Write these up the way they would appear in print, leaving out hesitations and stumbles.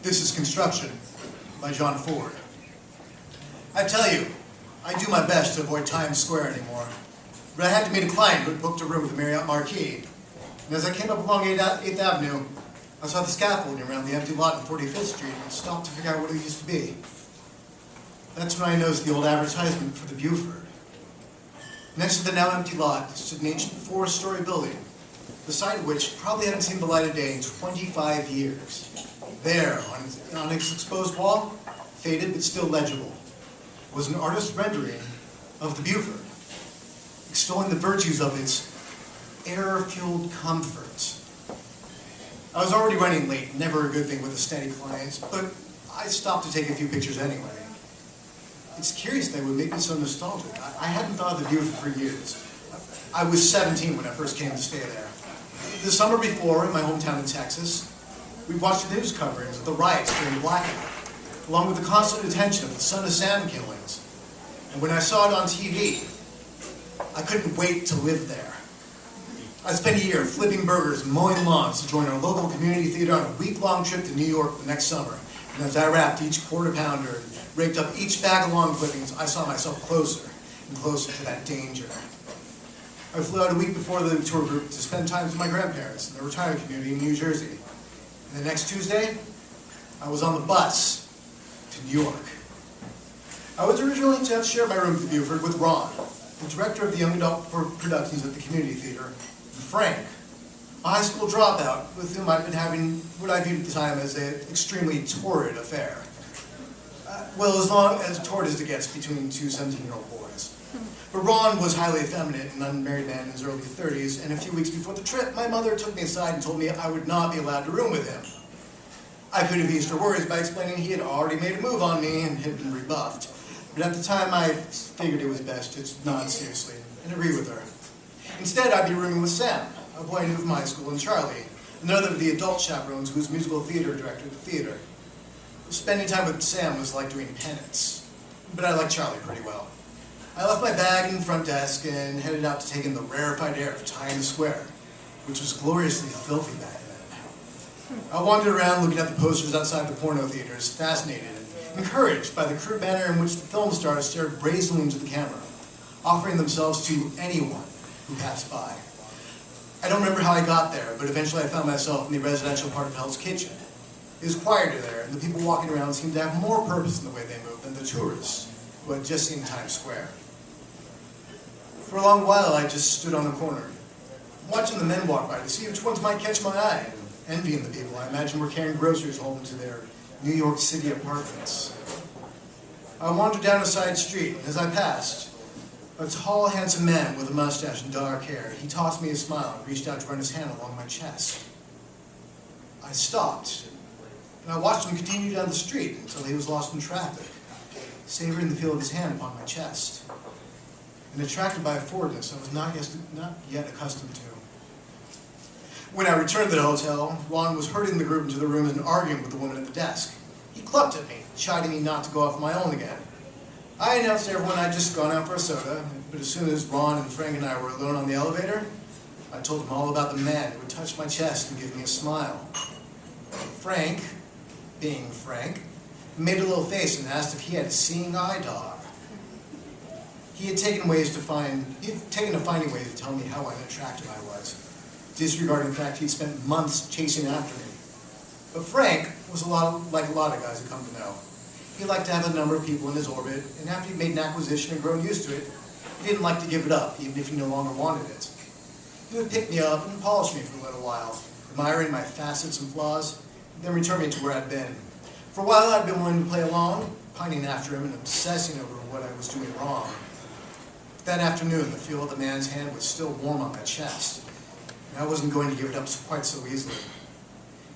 This is Construction by Jon Ford. I tell you, I do my best to avoid Times Square anymore, but I had to meet a client who had booked a room at the Marriott Marquis. And as I came up along 8th Avenue, I saw the scaffolding around the empty lot on 45th Street and stopped to figure out what it used to be. That's when I noticed the old advertisement for the Buford. Next to the now empty lot stood an ancient 4-story building, the site of which probably hadn't seen the light of day in 25 years. There, on its exposed wall, faded but still legible, was an artist's rendering of the Buford, extolling the virtues of its air-fueled comfort. I was already running late, never a good thing with a steady client, but I stopped to take a few pictures anyway. It's curious they would make me so nostalgic. I hadn't thought of the Buford for years. I was 17 when I first came to stay there. The summer before, in my hometown in Texas, we watched the news coverings of the riots during the blackout, along with the constant attention of the Son of Sam killings. And when I saw it on TV, I couldn't wait to live there. I spent a year flipping burgers and mowing lawns to join our local community theater on a week-long trip to New York the next summer. And as I wrapped each quarter-pounder and raked up each bag of lawn clippings, I saw myself closer and closer to that danger. I flew out a week before the tour group to spend time with my grandparents in the retirement community in New Jersey. And the next Tuesday, I was on the bus to New York. I was originally to have shared my room at the Buford with Ron, the director of the young adult productions at the community theater, and Frank, a high school dropout with whom I'd been having what I viewed at the time as an extremely torrid affair. Well, as long as torrid as it gets between two 17-year-old boys. But Ron was highly effeminate, an unmarried man in his early 30s, and a few weeks before the trip, my mother took me aside and told me I would not be allowed to room with him. I could have eased her worries by explaining he had already made a move on me and had been rebuffed. But at the time, I figured it was best to nod seriously and agree with her. Instead, I'd be rooming with Sam, a boy I knew from high school, and Charlie, another of the adult chaperones who was musical theater director at the theater. Spending time with Sam was like doing penance, but I liked Charlie pretty well. I left my bag in the front desk and headed out to take in the rarefied air of Times Square, which was gloriously filthy back then. I wandered around looking at the posters outside the porno theaters, fascinated and encouraged by the crude manner in which the film stars stared brazenly into the camera, offering themselves to anyone who passed by. I don't remember how I got there, but eventually I found myself in the residential part of Hell's Kitchen. It was quieter there, and the people walking around seemed to have more purpose in the way they moved than the tourists who had just seen Times Square. For a long while, I just stood on the corner, watching the men walk by to see which ones might catch my eye, and envying the people I imagine were carrying groceries home to their New York City apartments. I wandered down a side street, and as I passed, a tall, handsome man with a mustache and dark hair, he tossed me a smile and reached out to run his hand along my chest. I stopped, and I watched him continue down the street until he was lost in traffic, savoring the feel of his hand upon my chest, and attracted by a forwardness I was not yet accustomed to. When I returned to the hotel, Ron was herding the group into the room and arguing with the woman at the desk. He clucked at me, chiding me not to go off on my own again. I announced to everyone I'd just gone out for a soda, but as soon as Ron and Frank and I were alone on the elevator, I told them all about the man who would touch my chest and give me a smile. Frank, being Frank, made a little face and asked if he had a seeing eye dog. He had taken to finding ways to tell me how unattractive I was, disregarding the fact he'd spent months chasing after me. But Frank was like a lot of guys who come to know. He liked to have a number of people in his orbit, and after he'd made an acquisition and grown used to it, he didn't like to give it up, even if he no longer wanted it. He would pick me up and polish me for a little while, admiring my facets and flaws, then return me to where I'd been. For a while I'd been willing to play along, pining after him and obsessing over what I was doing wrong. That afternoon, the feel of the man's hand was still warm on my chest, and I wasn't going to give it up quite so easily.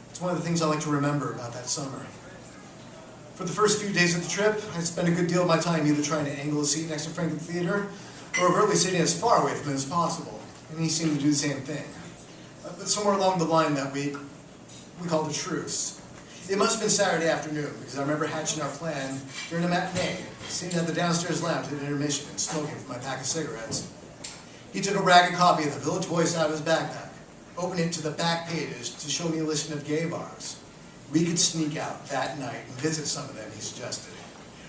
It's one of the things I like to remember about that summer. For the first few days of the trip, I spent a good deal of my time either trying to angle a seat next to Frank at the theater, or overtly sitting as far away from him as possible, and he seemed to do the same thing. But somewhere along the line that week, we called a truce. It must have been Saturday afternoon, because I remember hatching our plan during a matinee, sitting at the downstairs lounge at intermission and smoking from my pack of cigarettes. He took a ragged copy of the Village Voice out of his backpack, opened it to the back pages to show me a listing of gay bars. We could sneak out that night and visit some of them, he suggested.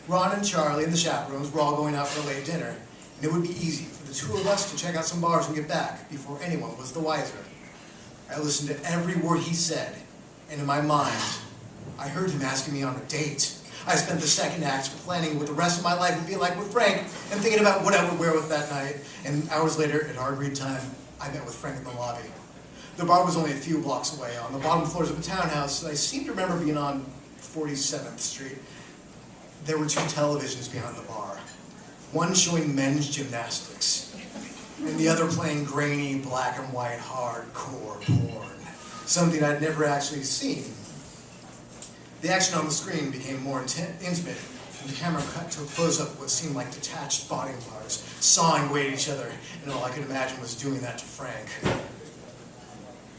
Ron and Charlie and the chaperones were all going out for a late dinner, and it would be easy for the two of us to check out some bars and get back before anyone was the wiser. I listened to every word he said, and in my mind, I heard him asking me on a date. I spent the second act planning what the rest of my life would be like with Frank and thinking about what I would wear with that night. And hours later, at our agreed time, I met with Frank in the lobby. The bar was only a few blocks away on the bottom floors of a townhouse. I seem to remember being on 47th Street. There were two televisions behind the bar. One showing men's gymnastics, and the other playing grainy, black and white, hardcore porn. Something I'd never actually seen. The action on the screen became more intimate, and the camera cut to a close-up of what seemed like detached body parts, sawing away at each other, and all I could imagine was doing that to Frank.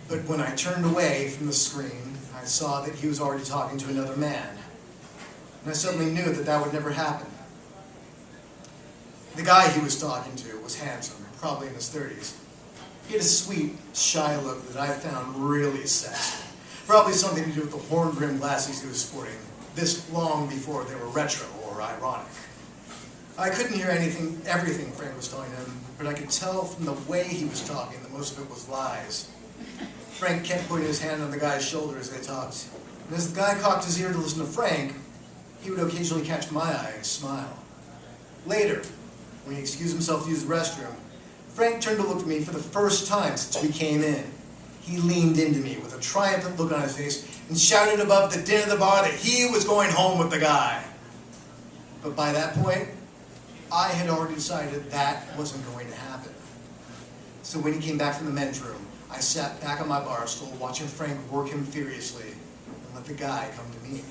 But when I turned away from the screen, I saw that he was already talking to another man. And I suddenly knew that that would never happen. The guy he was talking to was handsome, probably in his 30s. He had a sweet, shy look that I found really sexy. Probably something to do with the horn-rimmed glasses he was sporting, this long before they were retro or ironic. I couldn't hear everything Frank was telling him, but I could tell from the way he was talking that most of it was lies. Frank kept putting his hand on the guy's shoulder as they talked, and as the guy cocked his ear to listen to Frank, he would occasionally catch my eye and smile. Later, when he excused himself to use the restroom, Frank turned to look at me for the first time since we came in. He leaned into me with a triumphant look on his face and shouted above the din of the bar that he was going home with the guy. But by that point, I had already decided that wasn't going to happen. So when he came back from the men's room, I sat back on my bar stool watching Frank work him furiously and let the guy come to me.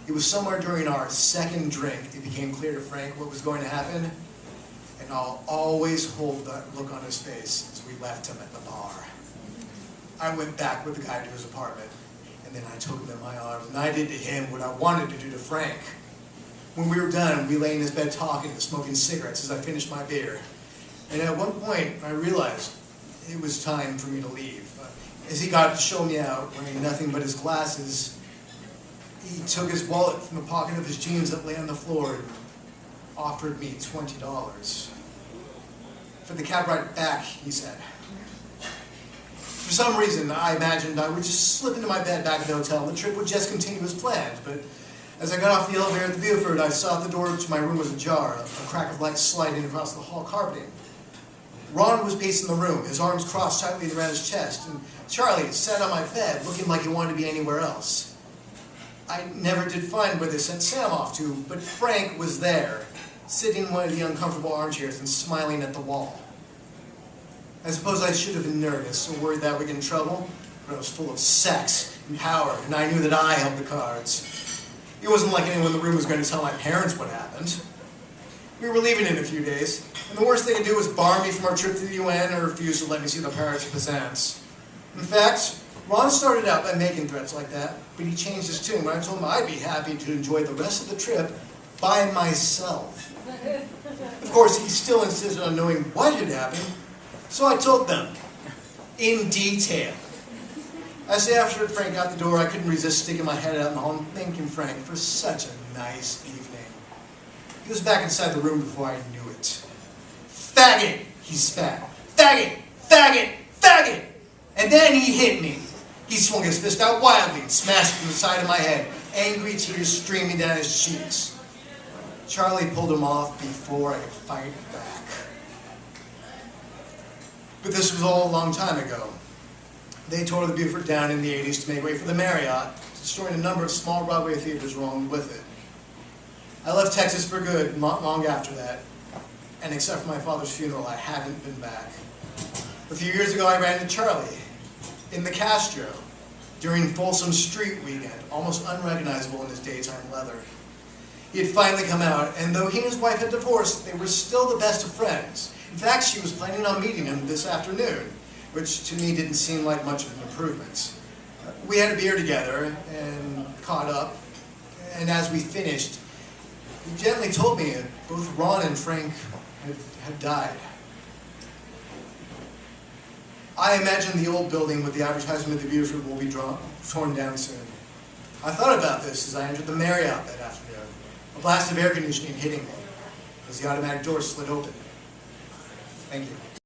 It was somewhere during our second drink it became clear to Frank what was going to happen, and I'll always hold that look on his face as we left him at the bar. I went back with the guy to his apartment, and then I took him in my arms, and I did to him what I wanted to do to Frank. When we were done, we lay in his bed talking and smoking cigarettes as I finished my beer. And at one point, I realized it was time for me to leave. As he got to show me out, wearing nothing but his glasses, he took his wallet from the pocket of his jeans that lay on the floor and offered me $20. For the cab ride back, he said. For some reason, I imagined I would just slip into my bed back at the hotel and the trip would just continue as planned. But as I got off the elevator at the Buford, I saw the door to my room was ajar, a crack of light sliding across the hall carpeting. Ron was pacing the room, his arms crossed tightly around his chest, and Charlie sat on my bed looking like he wanted to be anywhere else. I never did find where they sent Sam off to, but Frank was there, sitting in one of the uncomfortable armchairs and smiling at the wall. I suppose I should have been nervous or worried that I would get in trouble, but I was full of sex and power, and I knew that I held the cards. It wasn't like anyone in the room was going to tell my parents what happened. We were leaving in a few days, and the worst they could do was bar me from our trip to the UN or refuse to let me see the Pirates of Penzance. In fact, Ron started out by making threats like that, but he changed his tune when I told him I'd be happy to enjoy the rest of the trip by myself. Of course, he still insisted on knowing what had happened, so I told them, in detail. I say after Frank got the door, I couldn't resist sticking my head out in the hall and thanking Frank for such a nice evening. He was back inside the room before I knew it. Faggot, he spat. Faggot, faggot, faggot! And then he hit me. He swung his fist out wildly and smashed it in the side of my head, angry tears streaming down his cheeks. Charlie pulled him off before I could fight back. But this was all a long time ago. They tore the Buford down in the 80s to make way for the Marriott, destroying a number of small Broadway theaters along with it. I left Texas for good not long after that, and except for my father's funeral, I haven't been back. A few years ago, I ran into Charlie in the Castro during Folsom Street weekend, almost unrecognizable in his daytime leather. He had finally come out, and though he and his wife had divorced, they were still the best of friends. In fact, she was planning on meeting him this afternoon, which to me didn't seem like much of an improvement. We had a beer together and caught up, and as we finished, he gently told me that both Ron and Frank had died. I imagine the old building with the advertisement of the Buford will be torn down soon. I thought about this as I entered the Marriott that afternoon, a blast of air conditioning hitting me as the automatic door slid open. Thank you.